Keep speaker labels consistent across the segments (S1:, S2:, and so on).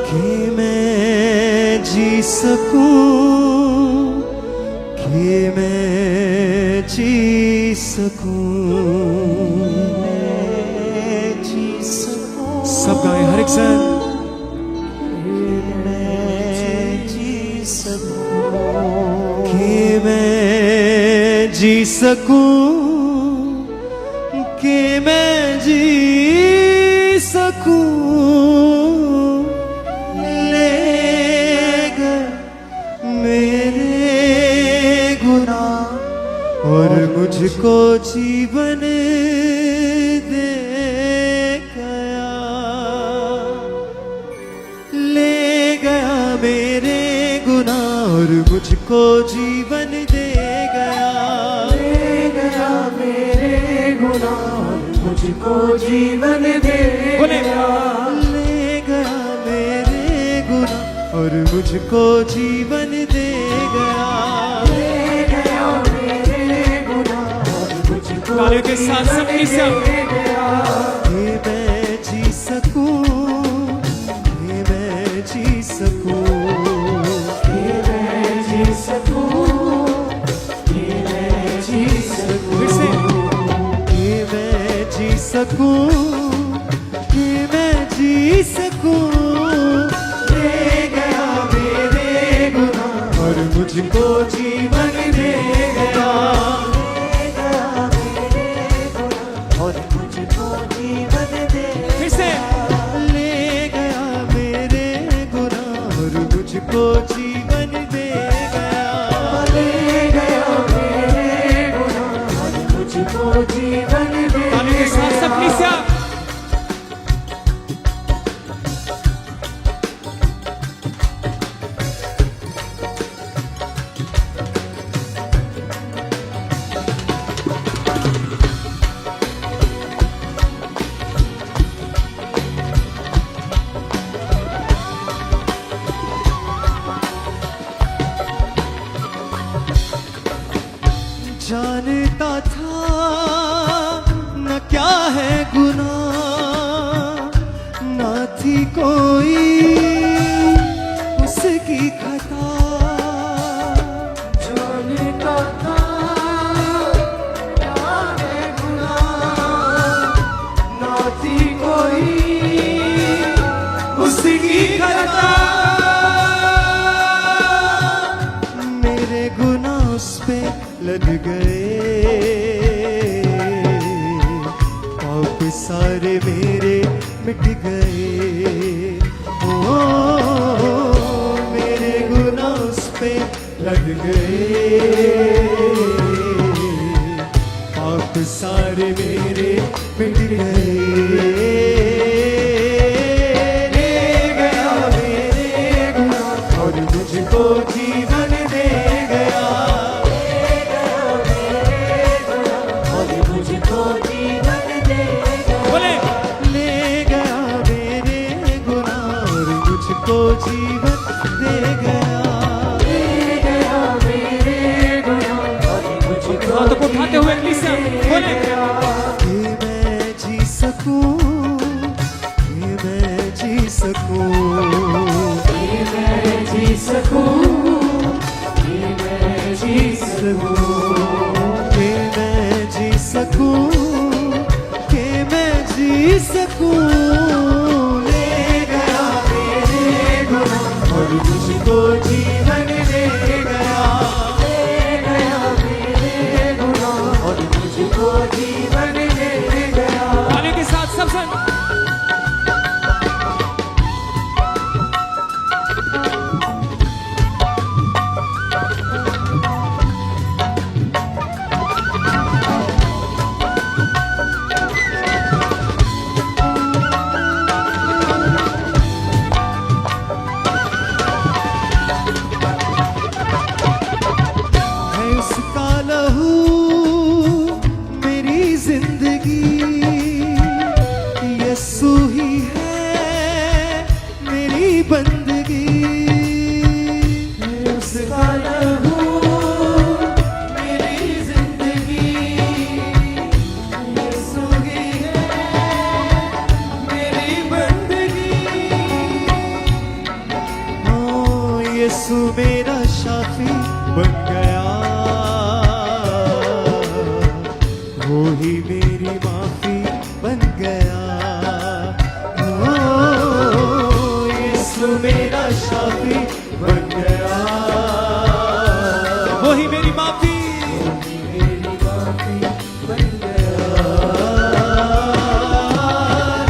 S1: कि मैं जी सकूं, कि मैं जी सकूं, सब गाएं हर एक सन। कि मैं जी सकूं, कि मैं जी सकूं, ले गए मेरे गुनाह और मुझको जीवन दे गया, ले गया मेरे गुनाह और मुझको जीवन दे गया,
S2: ले गया मेरे गुनाह और मुझको जीवन दे गया,
S1: ले गया मेरे गुनाह और मुझको जीवन दे गया,
S2: ले गया मेरे गुनाह और मुझको
S3: तालियों के साथ सबके साथ
S2: दे गया।
S1: कि मैं जी सकूं, कि मैं जी सकूं,
S2: कि मैं जी सकूं, कि मैं जी सकूं,
S3: फिर से
S1: कि मैं जी सकूं, कि मैं जी सकूं,
S2: ले गया मेरे गुनाह
S1: और मुझको जीवन दे गया,
S2: ले गया मेरे गुनाह और मुझको जीवन दे
S3: फिर से
S1: ले गया मेरे गुनाह और मुझको जीवन दे गया,
S2: ले गया मेरे गुनाह और मुझको जीवन दे
S3: तालियों के साथ सबके साथ
S1: जानता था न क्या है गुनाह, न थी कोई उसकी खता,
S2: जानता था क्या है गुनाह, ना थी कोई उसकी खता,
S1: मेरे गुनाह उस पे लग गए, पाप सारे मेरे मिट गए, ओ मेरे गुनाह उस पे लग गए, पाप सारे मेरे मिट गए, ले गया मेरे गुनाह और मुझको जीवन दे गया,
S2: और मुझको जीवन दे गया,
S3: बोले
S1: ले गया मेरे गुनाह और मुझको जीवन दे गया,
S2: ले गया मेरे गुनाह और मुझको
S3: हाथों को उठाते हुए कलीसिया बोले
S1: कि मैं जी सकूं, कि मैं जी सकूं,
S2: कि मैं जी सकूं, कि मैं जी सकूं,
S1: कि मैं जी सकूं, कि मैं जी सकूं, ले गया मेरे गुनाह और मुझको जीवन दे गया,
S2: ले गया मेरे गुनाह और मुझको जीवन दे गया।
S3: तालियों के साथ सब सन
S1: यीशु मेरा शाफी बन गया, वो ही मेरी माफी बन गया। ओ यीशु मेरा शाफी बन गया,
S3: वो ही मेरी माफी।
S1: मेरी माफी बन गया।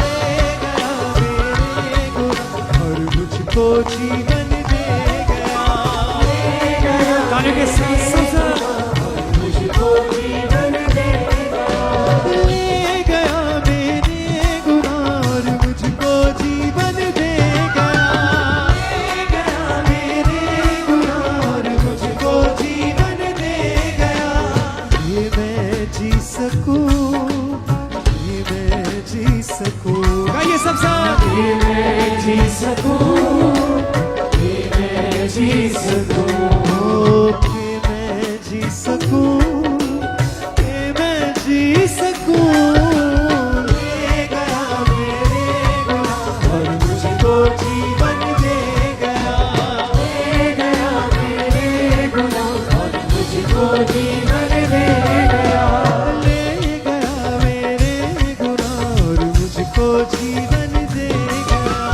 S1: ले गया मेरे गुनाह और मुझको जीवन दे गया।
S3: गाने के साथ सब
S2: मुझको जीवन दे
S1: ले गया मेरे गुनाह और मुझको जीवन दे गया। ले गया मेरे गुनाह और मुझको जीवन दे गया। ये मैं जी सकूं, ये मैं जी सकूं।
S3: गाइए सब साथ।
S2: ये मैं जी सकूं, ये मैं जी सकूं।
S1: ओ कि मैं जी सकूं, कि मैं जी सकूं। ले गया मेरे गुनाह और मुझको जीवन दे गया।
S2: ले गया मेरे गुनाह और मुझको जीवन दे गया।
S1: ले गया मेरे गुनाह और मुझको जीवन दे गया।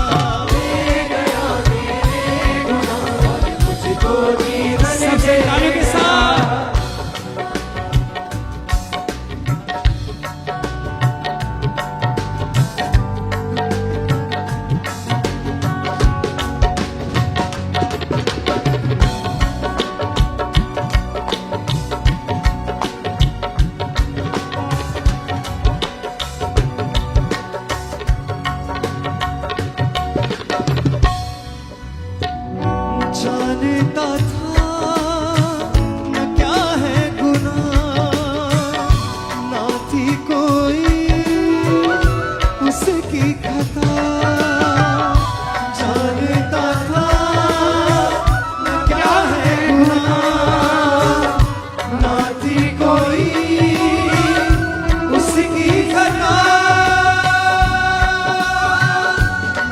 S2: ले गया मेरे गुनाह और मुझको जीवन
S3: सबसे
S2: दे
S3: गाने के साथ।
S1: जानता था न क्या है गुनाह, ना थी कोई उसकी खता। जानता था न क्या है गुनाह, ना थी कोई उसकी खता।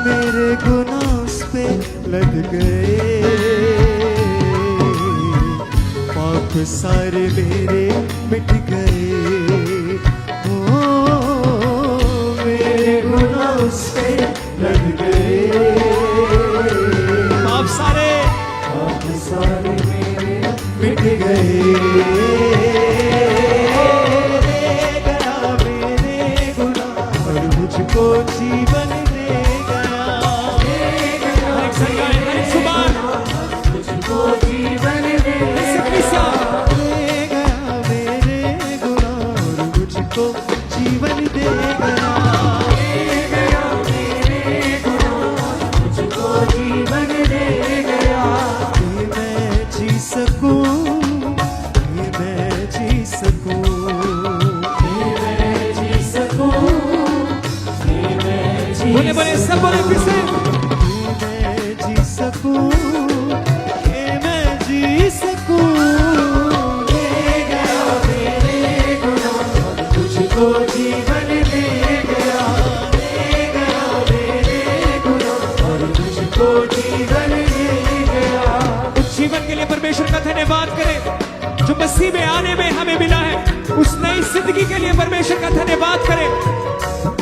S1: मेरे गुनाह उस पे लग गए, पाप सारे मेरे मिट गए। ओ मेरे गुनाह उस पे लग गए,
S3: आप सारे
S1: पाप सारे मेरे मिट गए। ले गया मेरे गुनाह और मुझको जीवन दे गया।
S3: हर एक संग गाए, हर एक जुबान।
S2: मुझको जीवन दे
S3: सबकी साथ।
S1: ले गया मेरे गुनाह और मुझको जीवन दे गया।
S2: गया मेरे गुनाह मुझको जीवन दे गया।
S1: कि मैं जी सकूं, कि मैं जी सकूं।
S2: ये मैं जी सकूं, ये मैं जी
S3: बोले बोले सब बोले फिर से।
S1: कि मैं जी सकूं, कि मैं जी सकूं। ले गया
S2: मेरे गुनाह मुझको जीवन दे गया। ले गया मेरे गुनाह और मुझको जीवन दे गया।
S3: उस जीवन के लिए परमेश्वर का धन्यवाद करें जो मसीह में आने में हमें मिला है। उस नई जिंदगी के लिए परमेश्वर का धन्यवाद करें।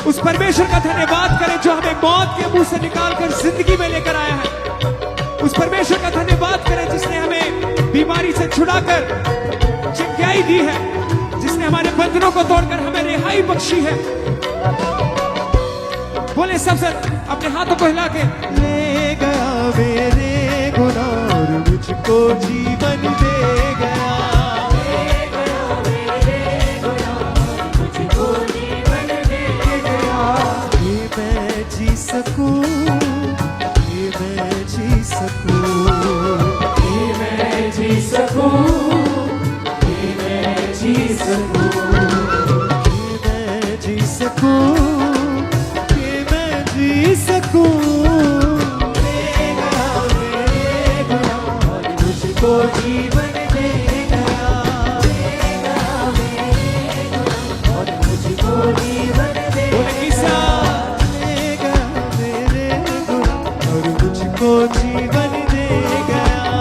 S3: उस परमेश्वर का धन्यवाद करें जो हमें मौत के मुंह से निकालकर जिंदगी में लेकर आया है। उस परमेश्वर का धन्यवाद करें जिसने हमें बीमारी से छुड़ाकर चिंगाई दी है, जिसने हमारे बंधनों को तोड़कर हमें रिहाई बख्शी है। बोले सब अपने हाथों को हिला के।
S1: ले गया मेरे गुनाह और मुझको जीवन दे गया।
S2: ले गया मेरे गुनाह मुझको जीवन दे गया।
S1: कि मैं जी सकूं, कि मैं जी सकूं।
S2: ये मैं जी सकूं, ये मैं जी सकूं।
S1: कि मैं जी सकूं, कि मैं जी सकूं। ले गया मेरे गुनाह और मुझको जीवन दे गया।
S2: ले गया मेरे गुनाह और मुझको जीवन दे
S3: बोले किसा
S1: ले गया मेरे गुनाह और मुझको जीवन दे गया।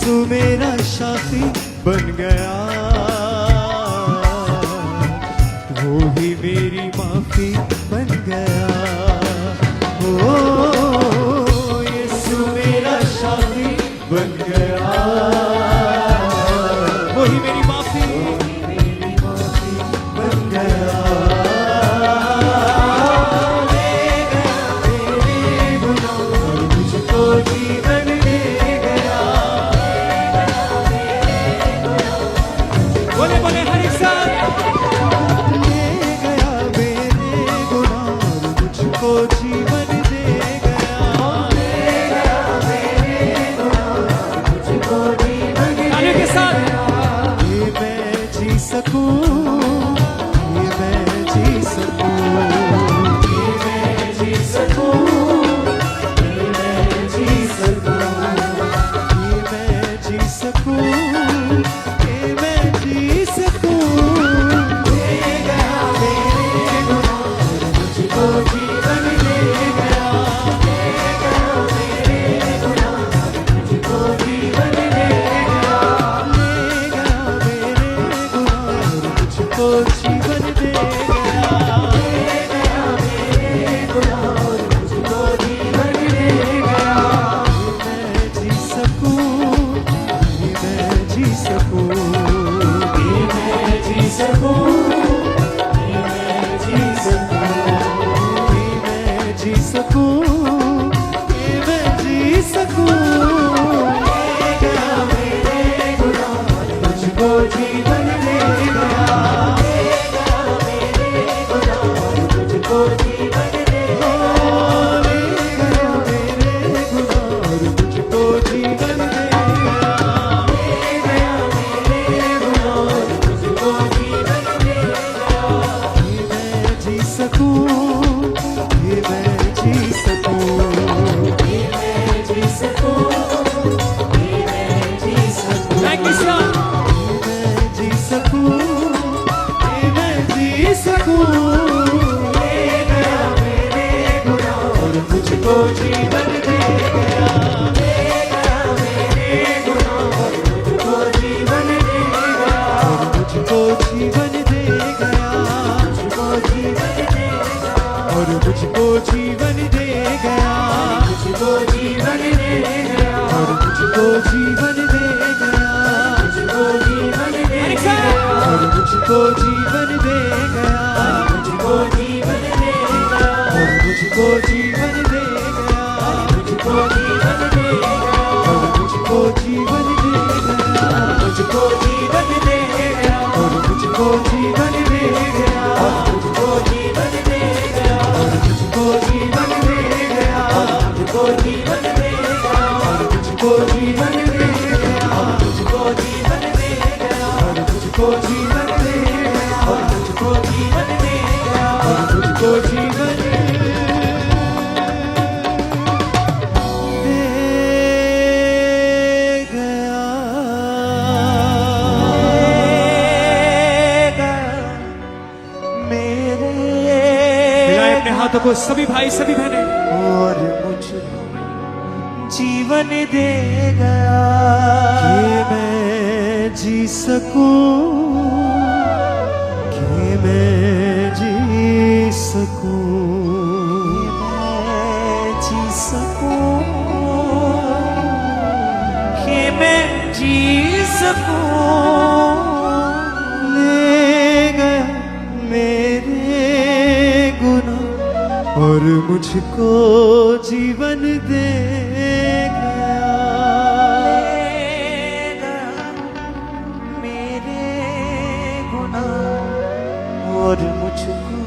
S1: यीशु मेरा साथी बन गया, वो ही मेरी माफी बन गया। ओ यीशु मेरा साथी बन गया,
S3: वो ही मेरी माफी
S1: बन गया।
S3: बोले बोले हर एक साथ
S1: ले गया मेरे गुनाह और मुझको जीवन दे गया। ले गया मेरे गुनाह और मुझको जीवन दे
S3: तालियों के साथ
S1: गया। ये मैं जी सकूं, ये मैं जी सकूं, ये मैं जी सकूं, ये मैं जी सकूं, ये मैं जी सकूं, ये मैं जी सकूं। ले गया मेरे गुनाह और मुझको जीवन दे गया। ले गया मेरे गुनाह और मुझको जीवन दे गया। ले गया मेरे गुनाह और मुझको जीवन दे गया। ले गया मेरे गुनाह और मुझको जीवन दे गया। ये मैं जी सकूं, ये मैं जी सकूं, ये मैं जी सकूं, ये मैं जी सकूं, ये मैं जी सकूं, ये मैं जी सकूं। ले गया मेरे गुनाह और मुझको जीवन दे गया। ले गया मेरे गुनाह और मुझको जीवन दे गया। ले गया मेरे गुनाह और मुझको जीवन दे गया। ले गया मेरे गुनाह और मुझको जीवन दे गया। ये मैं जी सकूं, ये मैं जी सकूं, ये मैं जी सकूं, ये मैं जी सकूं।
S3: Thank you sir.
S1: ये मैं जी सकूं, ये मैं जी सकूं। ले गया मेरे गुनाह और मुझको जीवन दे गया। ले गया मेरे गुनाह और मुझको जीवन दे गया। और मुझको जीवन दे गया। मुझको जीवन दे गया। और मुझको जीवन दे गया। मुझको जीवन दे गया। और मुझको जीवन दे गया। मुझको जीवन दे
S3: हर एक
S1: गया।
S3: साथ
S1: और मुझको जीवन दे गया। मुझको जीवन दे गया। और मुझको जीवन दे गया। मुझको जीवन दे गया। और मुझको जीवन दे गया। मुझको जीवन दे गया। और मुझको जीवन दे गया। और मुझको जीवन दे गया। और मुझको जीवन दे गया। और मुझको जीवन दे गया। और मुझको जीवन दे गया। और मुझको जीवन दे गया। और मुझको जीवन दे गया। और मुझको जीवन दे गया। और मुझको जीवन दे
S3: मिलाएं अपने हाथों को सभी भाई सभी बहनें।
S1: और मुझको जीवन दे गया कि मैं जी सकूं, कि मैं जी सकूं, कि मैं जी सकूं, कि मैं जी सकूं। ले गया मेरे गुनाह और मुझको जीवन दे गया। ले गया मेरे गुनाह और मुझको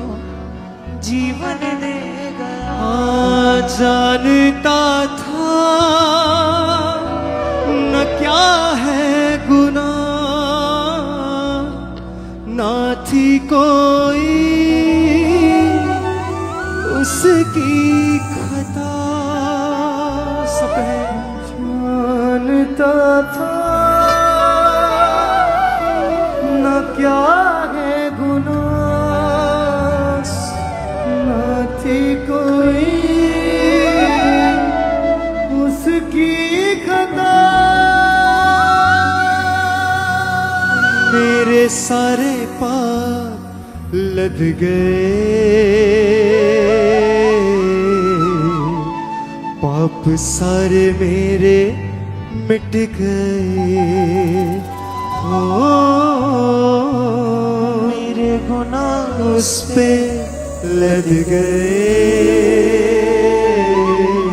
S1: जीवन दे गया। जानता था न क्या है गुनाह, ना थी कोई उसकी खता। सब है जानता था न क्या है गुनाह, न थी कोई उसकी खता। सारे पाप लद गए, पाप सारे मेरे मिट गए। हो
S2: मेरे गुनाह
S1: उस पे लद गए।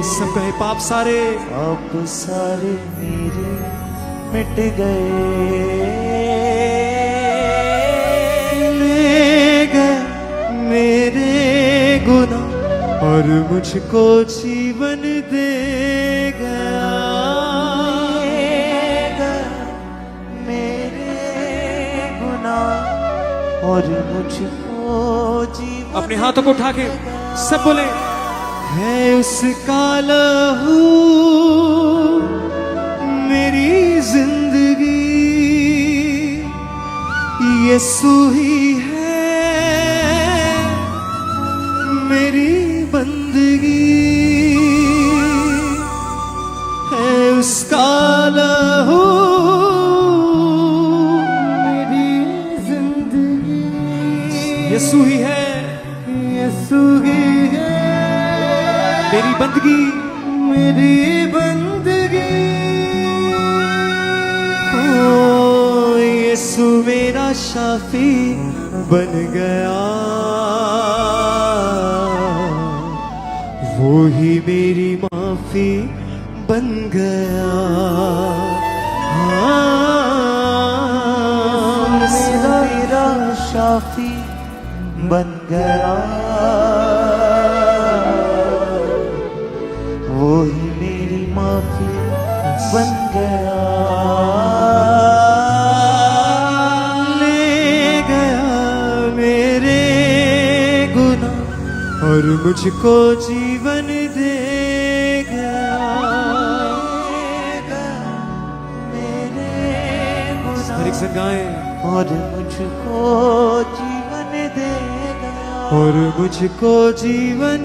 S1: सब कहे पाप सारे,
S2: पाप सारे मेरे मिट गए।
S1: ले गए मेरे गुनाह और मुझको जीवन दे गया।
S2: मेरे गुनाह और मुझको जीवन
S3: अपने हाथों को उठा के सब बोले,
S1: है उसका लहू मेरी जिंदगी, यीशु ही है मेरी बंदगी। है उसका लहू मेरी जिंदगी,
S3: यीशु ही है
S1: यीशु ही है
S3: मेरी बंदगी।
S1: मेरी बंदगी। ओ यीशु मेरा शाफी बन गया, वो ही मेरी माफी बन गया।
S2: मेरा शाफी बन गया, वो ही मेरी माफी बन गया।
S1: ले गया मेरे गुनाह और मुझको जीवन दे गया।
S2: मेरे
S3: हर एक
S2: गुनाह
S3: संग गाएं,
S2: और मुझको जीवन दे गया।
S1: और मुझको जीवन